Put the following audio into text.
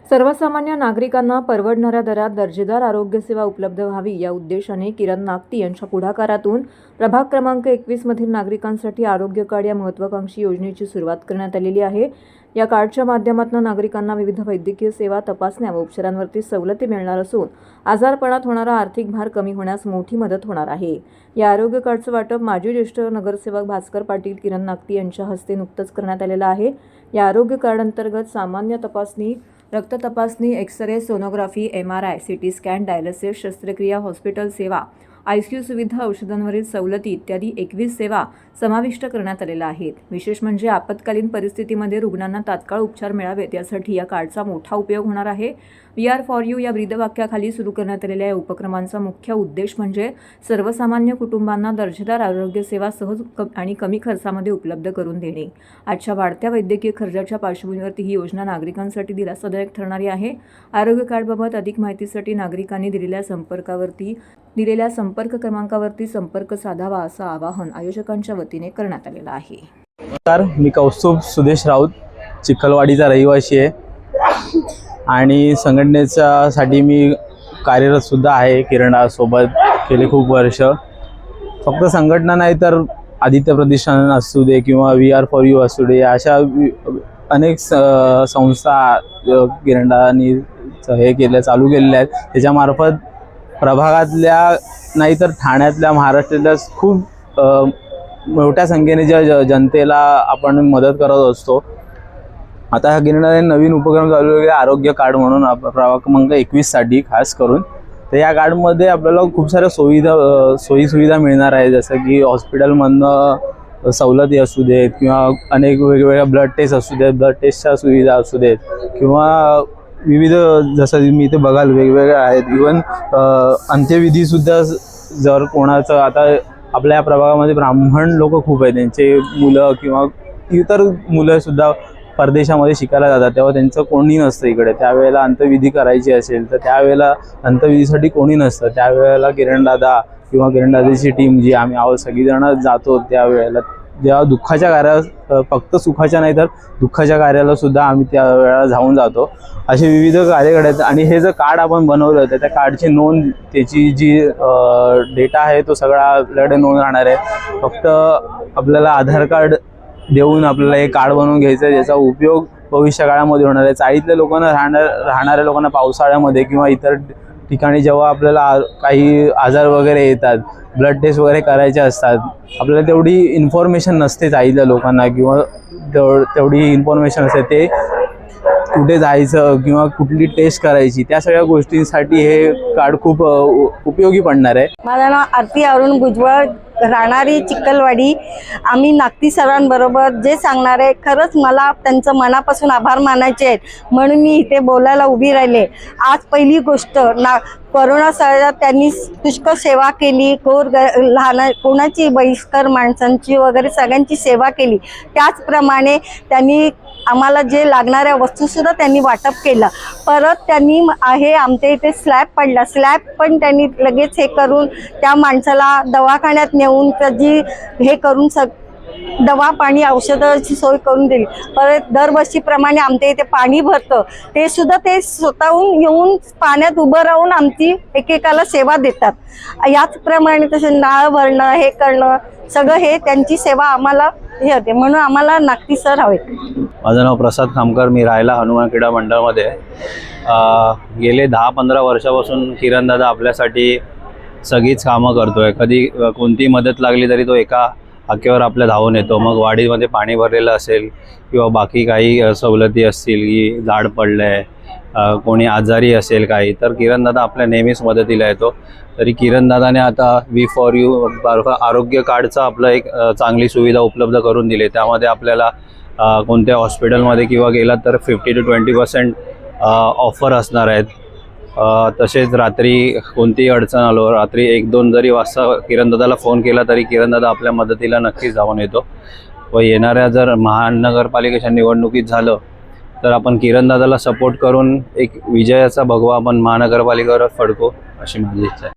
सर्वसामान्य नागरिकांना परवडणाऱ्या दरात दर्जेदार आरोग्य सेवा उपलब्ध व्हावी या उद्देशाने किरण नागती यांच्या पुढाकारातून प्रभाग क्रमांक 21 मधील नागरिकांसाठी आरोग्य कार्ड या महत्त्वाकांक्षी योजनेची सुरुवात करण्यात आलेली आहे। या कार्डच्या माध्यमातून नागरिकांना विविध वैद्यकीय सेवा, तपासण्या व उपचारांवरती सवलती मिळणार असून आजारपणात होणारा आर्थिक भार कमी होण्यास मोठी मदत होणार आहे। या आरोग्य कार्डचं वाटप माजी ज्येष्ठ नगरसेवक भास्कर पाटील किरण नागती यांच्या हस्ते नुकतंच करण्यात आलेलं आहे। या आरोग्य कार्ड अंतर्गत सामान्य तपासणी, रक्त तपासणी, x-ray, sonography, MRI, CT scan, dialysis, शस्त्रक्रिया, हॉस्पिटल सेवा, ICU सुविधा, औषधांवरील सवलती इत्यादी 21 सेवा समाविष्ट करण्यात आलेल्या आहेत। विशेष म्हणजे आपत्कालीन परिस्थितीमध्ये रुग्णांना तात्काळ उपचार मिळावेत यासाठी या कार्डचा मोठा उपयोग होणार आहे। We are for you या ब्रीदवाक्याखाली सुरू करण्यात आलेल्या या उपक्रमांचा मुख्य उद्देश म्हणजे सर्वसामान्य कुटुंबांना दर्जेदार आरोग्य सेवा सहज आणि कमी खर्चामध्ये उपलब्ध करून देणे। आजच्या वाढत्या वैद्यकीय खर्चाच्या पार्श्वभूमीवरती ही योजना नागरिकांसाठी दिलासादायक ठरणारी आहे। आरोग्य कार्डबाबत अधिक माहितीसाठी नागरिकांनी दिलेल्या संपर्क क्रमांकावरती संपर्क साधावा असं आवाहन आयोजकांच्या वतीने करण्यात आलेलं आहे। नमस्कार, मी कौस्तुभ सुदेश राऊत, चिखलवाडीचा रहिवासी आहे आणि संघटनेसाठी मी कार्यरत सुद्धा आहे। किरणासोबत गेले खूप वर्ष। फक्त संघटना नाही तर आदित्य प्रतिष्ठान असू दे किंवा We are for you असू दे, अशा अनेक संस्था किरणाने हे केल्या, चालू केलेल्या आहेत। त्याच्यामार्फत प्रभागातल्या नाही तर ठाण्यातल्या, महाराष्ट्रातल्या खूप मोठ्या संख्येने ज्या जनतेला आपण मदत करत असतो। आता हा किरणाने नवीन उपक्रम चालू केला, आरोग्य कार्ड म्हणून प्रभाग क्रमांक 21 साठी खास करून। तर या कार्डमध्ये आपल्याला खूप साऱ्या सोयी सुविधा मिळणार आहे, जसं की हॉस्पिटलमधनं सवलती असू देत किंवा अनेक वेगवेगळ्या ब्लड टेस्ट असू देत, ब्लड टेस्टच्या सुविधा असू देत किंवा विविध जसं मी इथे बघाल वेगवेगळ्या आहेत। इवन अंत्यविधीसुद्धा जर कोणाचं, आता आपल्या प्रभागामध्ये ब्राह्मण लोक खूप आहेत, त्यांचे मुलं किंवा इतर मुलंसुद्धा परदेशामध्ये शिकायला जातात, तेव्हा त्यांचं कोणी नसतं इकडे। त्यावेळेला अंत्यविधी करायची असेल तर त्यावेळेला अंत्यविधीसाठी कोणी नसतं, त्यावेळेला किरणदादा किंवा किरणदादाची टीम जी आम्ही आहोत सगळीजणं जातो। त्यावेळेला जेव्हा दुःखाच्या कार्याला, फक्त सुखाच्या नाही तर दुःखाच्या कार्याला सुद्धा आम्ही त्यावेळेला जाऊन जातो। असे विविध कार्य घडतात आणि हे जर कार्ड आपण बनवलं तर त्या कार्डची नोंद, त्याची जी डेटा आहे तो सगळा आपल्याकडे नोंद राहणार आहे। फक्त आपल्याला आधार कार्ड देऊन आपल्याला हे कार्ड बनवून घ्यायचं आहे, ज्याचा उपयोग भविष्य काळामध्ये होणार आहे। चाळीतल्या लोकांना, राहणाऱ्या लोकांना पावसाळ्यामध्ये किंवा इतर ठिकाणी जेव्हा आपल्याला काही आजार वगैरे येतात, ब्लड टेस्ट वगैरे करायचे असतात, आपल्याला तेवढी इन्फॉर्मेशन नसते चाळीतल्या लोकांना किंवा तेवढी इन्फॉर्मेशन असते ते कुठे जायचं किंवा कुठली टेस्ट करायची, त्या सगळ्या गोष्टींसाठी हे कार्ड खूप उपयोगी पडणार आहे। माझं नाव आरती अरुण भुजबळ, राहणारी चिखलवाडी। आम्ही नागती सरांबरोबर जे सांगणार आहे, खरंच मला त्यांचं मनापासून आभार मानायचे आहेत, म्हणून मी इथे बोलायला उभी राहिले। आज पहिली गोष्ट, कोरोना काळात त्यांनी पुष्कळ सेवा केली, लहान कोणाची, बहिष्कार माणसांची वगैरे सगळ्यांची सेवा केली। त्याचप्रमाणे त्यांनी आम्हाला जे लागणाऱ्या वस्तूसुद्धा त्यांनी वाटप केलं। परत त्यांनी आमच्या इथे स्लॅब पडला, स्लॅब पण त्यांनी लगेच हे करून त्या माणसाला दवाखान्यात नेऊन त्याची हे करून दवा पाणी औषधाची सोय करून दिली। परत दरवर्षीप्रमाणे आमच्या इथे पाणी भरतं, ते सुद्धा ते स्वतःहून येऊन पाण्यात उभं राहून आमची एकेकाला सेवा देतात। याचप्रमाणे तसे नाळ भरणं, हे करणं, सगळं हे त्यांची सेवा आम्हाला हे होते, म्हणून आम्हाला नागती सर हवे। माझं नाव प्रसाद खामकर, मी राहायला हनुमान क्रीडा मंडळामध्ये। गेले 10-15 वर्षापासून किरणदादा आपल्यासाठी सगळीच कामं करतोय। कधी कोणती मदत लागली तरी तो एका हाकेवर आपल्या धावून येतो। मग वाडीमध्ये पाणी भरलेलं असेल किंवा बाकी काही सवलती असतील, की झाड पडलंय, कोणी आजारी असेल काही, तर किरणदादा आपल्या नेहमीच मदतीला येतो। तरी किरणदादाने आता We for you आरोग्य कार्डचा आपलं एक चांगली सुविधा उपलब्ध करून दिली। त्यामध्ये आपल्याला कोणत्या हॉस्पिटलमध्ये किंवा गेलात तर 50 to 20% ऑफर असणार आहेत। तसेच रात्री कोणतीही अडचण आलो, रात्री 1-2 जरी वाजता किरणदादाला फोन केला तरी किरणदादा आपल्या मदतीला नक्कीच धावून येतो। व येणाऱ्या जर महानगरपालिकेच्या निवडणुकीत झालं तर आपण किरणदादाला सपोर्ट करून एक विजयाचा भगवा आपण महानगरपालिकेवर फडकू, अशी माझी इच्छा आहे।